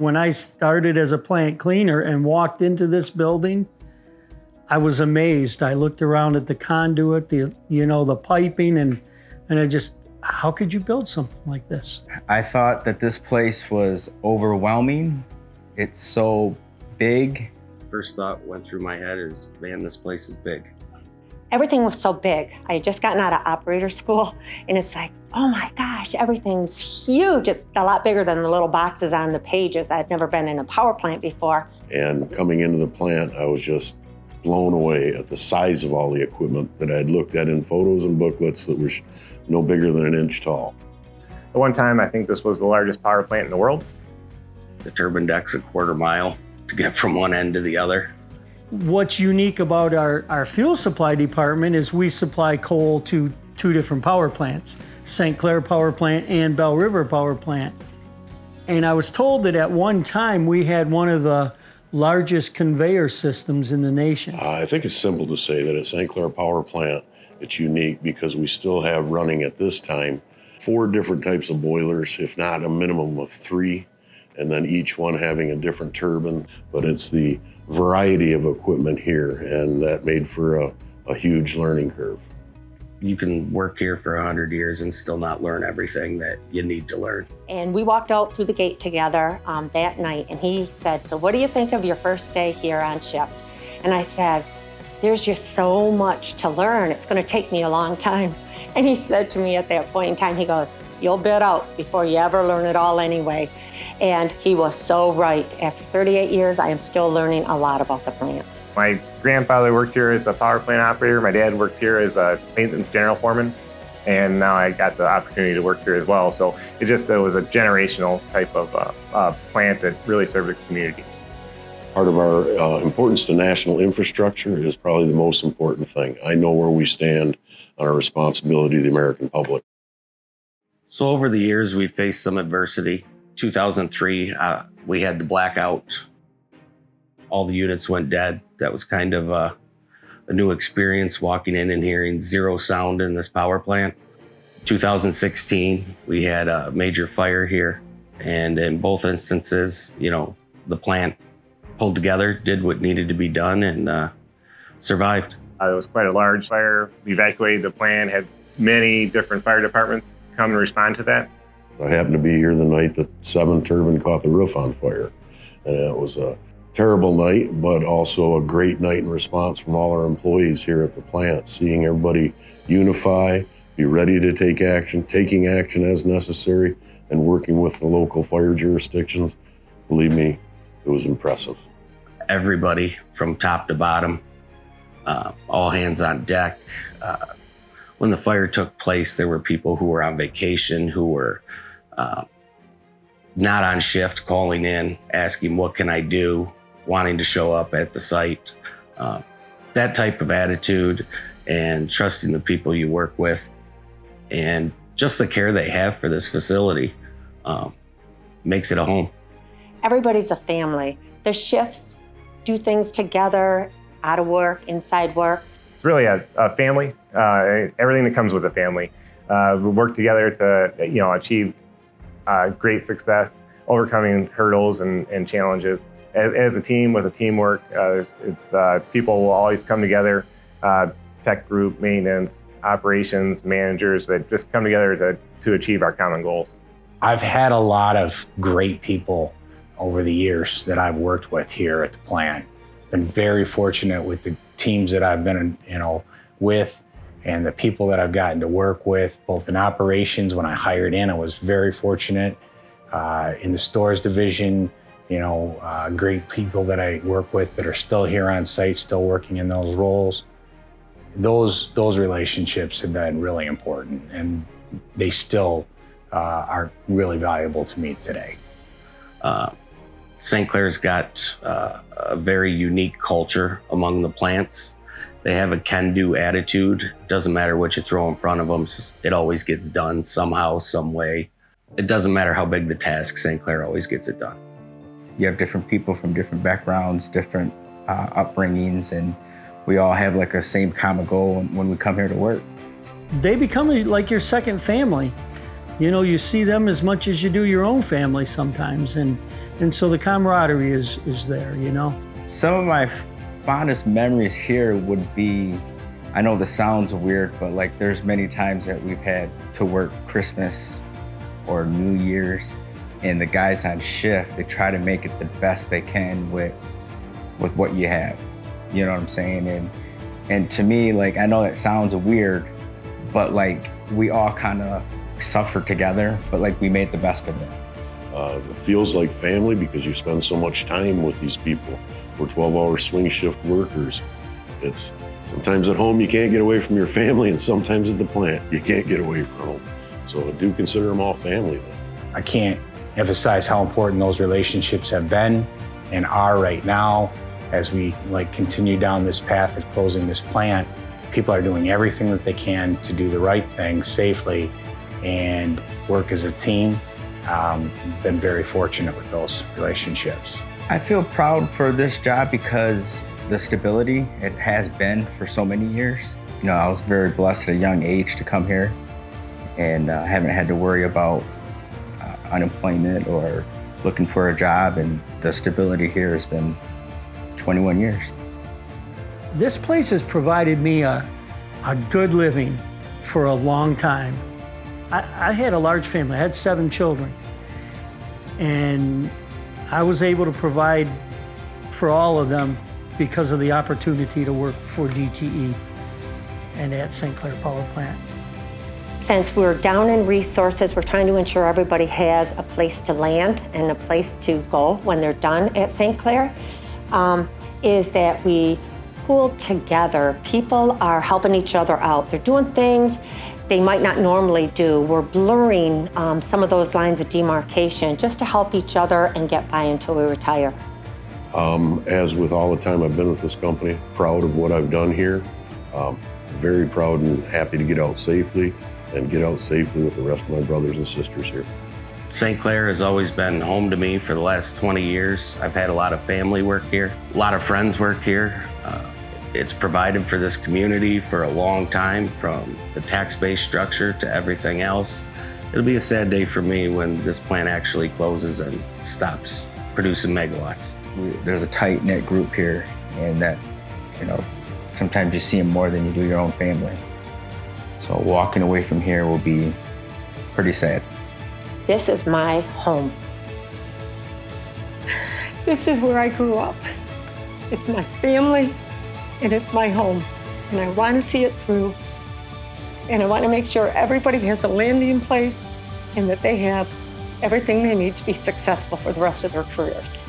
When I started as a plant cleaner and walked into this building, I was amazed. I looked around at the conduit, the piping, and I just, how could you build something like this? I thought that this place was overwhelming. It's so big. First thought went through my head is, man, this place is big. Everything was so big. I had just gotten out of operator school, and it's like, oh my gosh, everything's huge. It's a lot bigger than the little boxes on the pages. I'd never been in a power plant before. And coming into the plant, I was just blown away at the size of all the equipment that I'd looked at in photos and booklets that were no bigger than an inch tall. At one time, I think this was the largest power plant in the world. The turbine deck's a 1/4 mile to get from one end to the other. What's unique about our fuel supply department is we supply coal to 2 different power plants, St. Clair Power Plant and Bell River Power Plant. And I was told that at one time we had one of the largest conveyor systems in the nation. I think it's simple to say that at St. Clair Power Plant, it's unique because we still have running at this time 4 different types of boilers, if not a minimum of 3, and then each one having a different turbine. But it's the variety of equipment here, and that made for a huge learning curve. You can work here for 100 years and still not learn everything that you need to learn. And we walked out through the gate together that night, and he said, so what do you think of your first day here on shift? And I said, there's just so much to learn. It's gonna take me a long time. And he said to me at that point in time, he goes, you'll bid out before you ever learn it all anyway. And he was so right. After 38 years, I am still learning a lot about the plant. My grandfather worked here as a power plant operator. My dad worked here as a maintenance general foreman. And now I got the opportunity to work here as well. So it was a generational type of plant that really served the community. Part of our importance to national infrastructure is probably the most important thing. I know where we stand on our responsibility to the American public. So over the years, we faced some adversity. 2003, we had the blackout. All the units went dead. That was kind of a new experience, walking in and hearing 0 sound in this power plant. 2016, we had a major fire here. And in both instances, the plant pulled together, did what needed to be done, and survived. It was quite a large fire. We evacuated the plant, had many different fire departments come and respond to that. I happened to be here the night that 7 turbine caught the roof on fire. And it was a terrible night, but also a great night in response from all our employees here at the plant, seeing everybody unify, be ready to take action, taking action as necessary, and working with the local fire jurisdictions. Believe me, it was impressive. Everybody from top to bottom, all hands on deck. When the fire took place, there were people who were on vacation, who were not on shift, calling in, asking, what can I do? Wanting to show up at the site. That type of attitude and trusting the people you work with and just the care they have for this facility makes it a home. Everybody's a family. The shifts do things together, out of work, inside work. It's really a family, everything that comes with a family. We work together to achieve great success, overcoming hurdles and challenges. As a team, with a teamwork, people will always come together, tech group, maintenance, operations, managers, that just come together to achieve our common goals. I've had a lot of great people over the years that I've worked with here at the plant. Been very fortunate with the teams that I've been, with, and the people that I've gotten to work with, both in operations. When I hired in, I was very fortunate. In the stores division, great people that I work with that are still here on site, still working in those roles. Those relationships have been really important, and they still are really valuable to me today. St. Clair's got a very unique culture among the plants. They have a can-do attitude. Doesn't matter what you throw in front of them, it always gets done somehow, some way. It doesn't matter how big the task, St. Clair always gets it done. You have different people from different backgrounds, different upbringings, and we all have like a same common goal when we come here to work. They become like your second family. You know, you see them as much as you do your own family sometimes, and so the camaraderie is there, you know. Some of my fondest memories here would be, I know this sounds weird, but like there's many times that we've had to work Christmas or New Year's, and the guys on shift, they try to make it the best they can with what you have. You know what I'm saying? And to me, like, I know that sounds weird, but like we all kind of suffered together, but like we made the best of it. It feels like family because you spend so much time with these people. We're 12-hour swing shift workers. It's sometimes at home you can't get away from your family, and sometimes at the plant you can't get away from them. So I do consider them all family. I can't emphasize how important those relationships have been and are right now as we continue down this path of closing this plant. People are doing everything that they can to do the right thing safely and work as a team. Been very fortunate with those relationships. I feel proud for this job because the stability it has been for so many years. You know, I was very blessed at a young age to come here, and haven't had to worry about unemployment or looking for a job, and the stability here has been 21 years. This place has provided me a good living for a long time. I had a large family. I had 7 children, and I was able to provide for all of them because of the opportunity to work for DTE and at St. Clair Power Plant. Since we're down in resources, we're trying to ensure everybody has a place to land and a place to go when they're done at St. Clair, is that we pool together. People are helping each other out. They're doing things they might not normally do. We're blurring some of those lines of demarcation just to help each other and get by until we retire. As with all the time I've been with this company, proud of what I've done here. Very proud and happy to get out safely and get out safely with the rest of my brothers and sisters here. St. Clair has always been home to me for the last 20 years. I've had a lot of family work here, a lot of friends work here. It's provided for this community for a long time, from the tax-based structure to everything else. It'll be a sad day for me when this plant actually closes and stops producing megawatts. There's a tight-knit group here, and that, you know, sometimes you see them more than you do your own family. So walking away from here will be pretty sad. This is my home. This is where I grew up. It's my family, and it's my home. And I want to see it through. And I want to make sure everybody has a landing place and that they have everything they need to be successful for the rest of their careers.